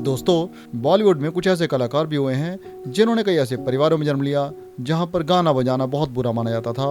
दोस्तों, बॉलीवुड में कुछ ऐसे कलाकार भी हुए हैं जिन्होंने कई ऐसे परिवारों में जन्म लिया जहां पर गाना बजाना बहुत बुरा माना जाता था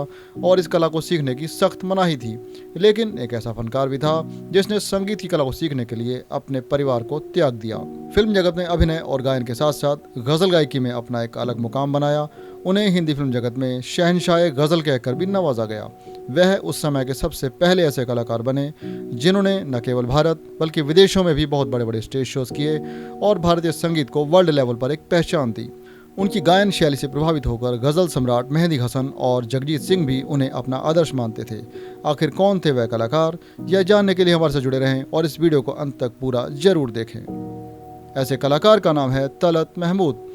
और इस कला को सीखने की सख्त मनाही थी। लेकिन एक ऐसा फनकार भी था जिसने संगीत की कला को सीखने के लिए अपने परिवार को त्याग दिया। फिल्म जगत में अभिनय और गायन के साथ साथ गजल गायकी में अपना एक अलग मुकाम बनाया। उन्हें हिंदी फिल्म जगत में शहंशाह गजल कहकर भी नवाजा गया। वह उस समय के सबसे पहले ऐसे कलाकार बने जिन्होंने न केवल भारत बल्कि विदेशों में भी बहुत बड़े बड़े स्टेज शोज किए और भारतीय संगीत को वर्ल्ड लेवल पर एक पहचान दी। उनकी गायन शैली से प्रभावित होकर गजल सम्राट मेहंदी हसन और जगजीत सिंह भी उन्हें अपना आदर्श मानते थे। आखिर कौन थे वह कलाकार, यह जानने के लिए हमारे साथ जुड़े रहें और इस वीडियो को अंत तक पूरा जरूर देखें। ऐसे कलाकार का नाम है तलत महमूद।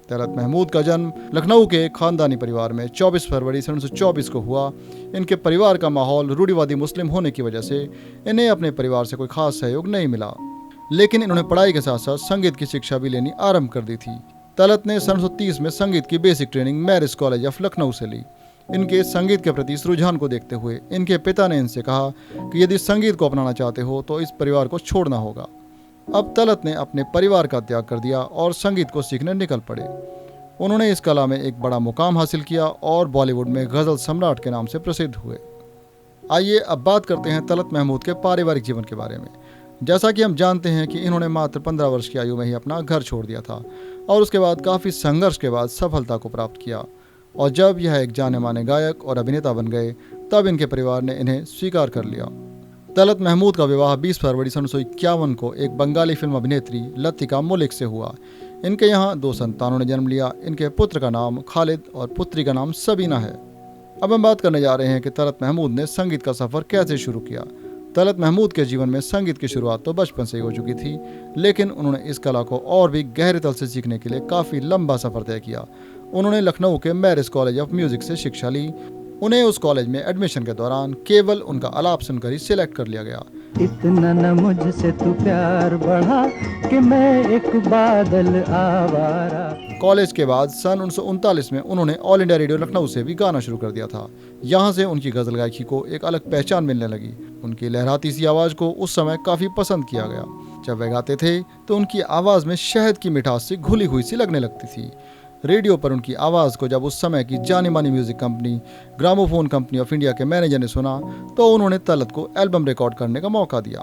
तलत महमूद का जन्म लखनऊ के खानदानी परिवार में 24 फरवरी 1924 को हुआ। इनके परिवार का माहौल रूढ़िवादी मुस्लिम होने की वजह से इन्हें अपने परिवार से कोई खास सहयोग नहीं मिला, लेकिन इन्होंने पढ़ाई के साथ साथ संगीत की शिक्षा भी लेनी आरंभ कर दी थी। तलत ने 1930 में संगीत की basic training marriage college of Lucknow से ली। इनके संगीत के प्रति इस रुझान को देखते हुए इनके पिता ने इनसे कहा कि यदि संगीत को अपनाना चाहते हो तो इस परिवार को छोड़ना होगा। अब तलत ने अपने परिवार का त्याग कर दिया और संगीत को सीखने निकल पड़े। उन्होंने इस कला में एक बड़ा मुकाम हासिल किया और बॉलीवुड में गजल सम्राट के नाम से प्रसिद्ध हुए। आइए अब बात करते हैं तलत महमूद के पारिवारिक जीवन के बारे में। जैसा कि हम जानते हैं कि इन्होंने मात्र 15 वर्ष की आयु में ही अपना घर छोड़ दिया था और उसके बाद काफ़ी संघर्ष के बाद सफलता को प्राप्त किया। और जब यह एक जाने माने गायक और अभिनेता बन गए तब इनके परिवार ने इन्हें स्वीकार कर लिया। तलत महमूद का विवाह 20 फरवरी 1951 को एक बंगाली फिल्म अभिनेत्री लतिका मलिक से हुआ। इनके यहाँ 2 संतानों ने जन्म लिया। इनके पुत्र का नाम खालिद और पुत्री का नाम सबीना है। अब हम बात करने जा रहे हैं कि तलत महमूद ने संगीत का सफ़र कैसे शुरू किया। तलत महमूद के जीवन में संगीत की शुरुआत तो बचपन से ही हो चुकी थी, लेकिन उन्होंने इस कला को और भी गहरे तल से सीखने के लिए काफ़ी लंबा सफ़र तय किया। उन्होंने लखनऊ के मैरिज कॉलेज ऑफ म्यूज़िक से शिक्षा ली। उन्हें उस कॉलेज में एडमिशन के दौरान केवल उनका आलाप सुनकर ही सिलेक्ट कर लिया गया। इतना न मुझसे तू प्यार बढ़ा कि मैं एक बादल आवारा। कॉलेज के बाद सन 1939 में उन्होंने ऑल इंडिया रेडियो लखनऊ से भी गाना शुरू कर दिया था। यहाँ से उनकी गजल गायकी को एक अलग पहचान मिलने लगी। उनकी लहराती सी आवाज़ को उस समय काफ़ी पसंद किया गया। जब वे गाते थे तो उनकी आवाज़ में शहद की मिठास से घुली हुई सी लगने लगती थी। रेडियो पर उनकी आवाज़ को जब उस समय की जानी मानी music company gramophone company of India के मैनेजर ने सुना तो उन्होंने तलत को एल्बम रिकॉर्ड करने का मौका दिया।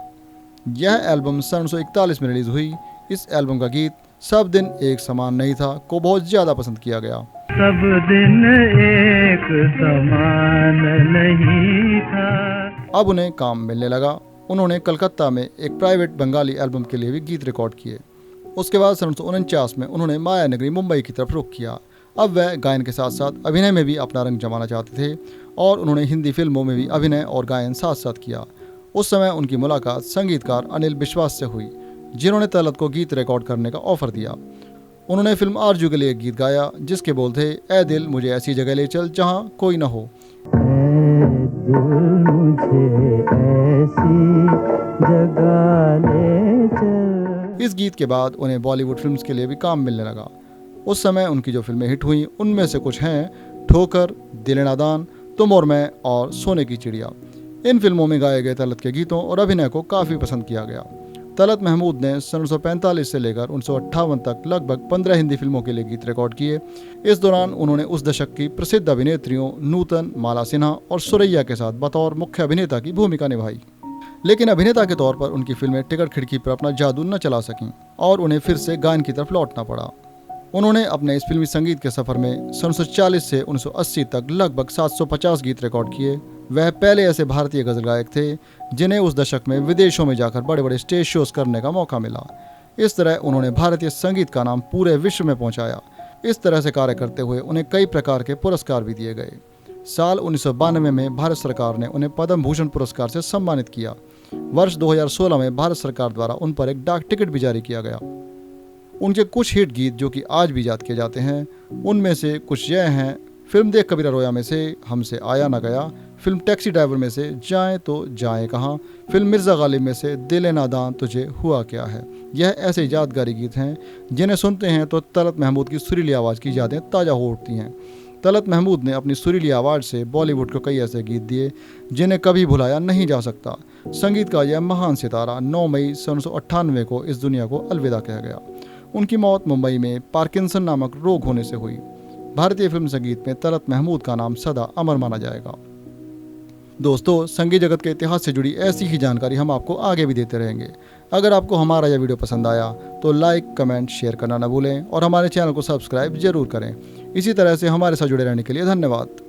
यह एल्बम सन 1941 में रिलीज़ हुई। इस एल्बम का गीत सब दिन एक समान नहीं था को बहुत ज़्यादा पसंद किया गया। सब दिन एक समान नहीं था। अब उन्हें काम मिलने लगा। उन्होंने कलकत्ता में एक प्राइवेट बंगाली एल्बम के लिए भी गीत रिकॉर्ड किए। उसके बाद सन 1949 में उन्होंने माया नगरी मुंबई की तरफ रुख किया। अब वह गायन के साथ साथ अभिनय में भी अपना रंग जमाना चाहते थे और उन्होंने हिंदी फिल्मों में भी अभिनय और गायन साथ साथ किया। उस समय उनकी मुलाकात संगीतकार अनिल विश्वास से हुई, जिन्होंने तलत को गीत रिकॉर्ड करने का ऑफर दिया। उन्होंने फिल्म आरजू के लिए एक गीत गाया जिसके बोल थे, ए दिल मुझे ऐसी जगह ले चल जहाँ कोई न हो। इस गीत के बाद उन्हें बॉलीवुड फिल्म्स के लिए भी काम मिलने लगा। उस समय उनकी जो फिल्में हिट हुई उनमें से कुछ हैं ठोकर, दिल नादान, तुम और मैं और सोने की चिड़िया। इन फिल्मों में गाए गए तलत के गीतों और अभिनय को काफ़ी पसंद किया गया। तलत महमूद ने सन 1945 से लेकर 1958 तक लगभग 15 हिंदी फिल्मों के लिए गीत रिकॉर्ड किए। इस दौरान उन्होंने उस दशक की प्रसिद्ध अभिनेत्रियों नूतन, माला सिन्हा और सुरैया के साथ बतौर मुख्य अभिनेता की भूमिका निभाई। लेकिन अभिनेता के तौर पर उनकी फिल्में टिकट खिड़की पर अपना जादू न चला सकीं और उन्हें फिर से गायन की तरफ लौटना पड़ा। उन्होंने अपने इस फिल्मी संगीत के सफ़र में सन 1940 से 1980 तक लगभग 750 गीत रिकॉर्ड किए। वह पहले ऐसे भारतीय गज़ल गायक थे जिन्हें उस दशक में विदेशों में जाकर बड़े बड़े स्टेज शोज करने का मौका मिला। इस तरह उन्होंने भारतीय संगीत का नाम पूरे विश्व में पहुंचाया। इस तरह से कार्य करते हुए उन्हें कई प्रकार के पुरस्कार भी दिए गए। साल 1992 में भारत सरकार ने उन्हें पद्म भूषण पुरस्कार से सम्मानित किया। वर्ष 2016 में भारत सरकार द्वारा उन पर एक डाक टिकट भी जारी किया गया। उनके कुछ हिट गीत जो कि आज भी याद किए जाते हैं उनमें से कुछ यह हैं, फिल्म देख कबीरा रोया में से हमसे आया ना गया, फिल्म टैक्सी ड्राइवर में से जाएं तो जाएं कहाँ, फिल्म मिर्ज़ा गालिब में से दिल नादान तुझे हुआ क्या है। यह ऐसे यादगारी गीत हैं जिन्हें सुनते हैं तो तलत महमूद की सुरीली आवाज़ की यादें ताज़ा हो उठती हैं। तलत महमूद ने अपनी सुरीली आवाज़ से बॉलीवुड को कई ऐसे गीत दिए जिन्हें कभी भुलाया नहीं जा सकता। संगीत का यह महान सितारा 9 मई 1998 को इस दुनिया को अलविदा कह गया। उनकी मौत मुंबई में पार्किंसन नामक रोग होने से हुई। भारतीय फिल्म संगीत में तलत महमूद का नाम सदा अमर माना जाएगा। दोस्तों, संगीत जगत के इतिहास से जुड़ी ऐसी ही जानकारी हम आपको आगे भी देते रहेंगे। अगर आपको हमारा यह वीडियो पसंद आया तो लाइक, कमेंट, शेयर करना न भूलें और हमारे चैनल को सब्सक्राइब जरूर करें। इसी तरह से हमारे साथ जुड़े रहने के लिए धन्यवाद।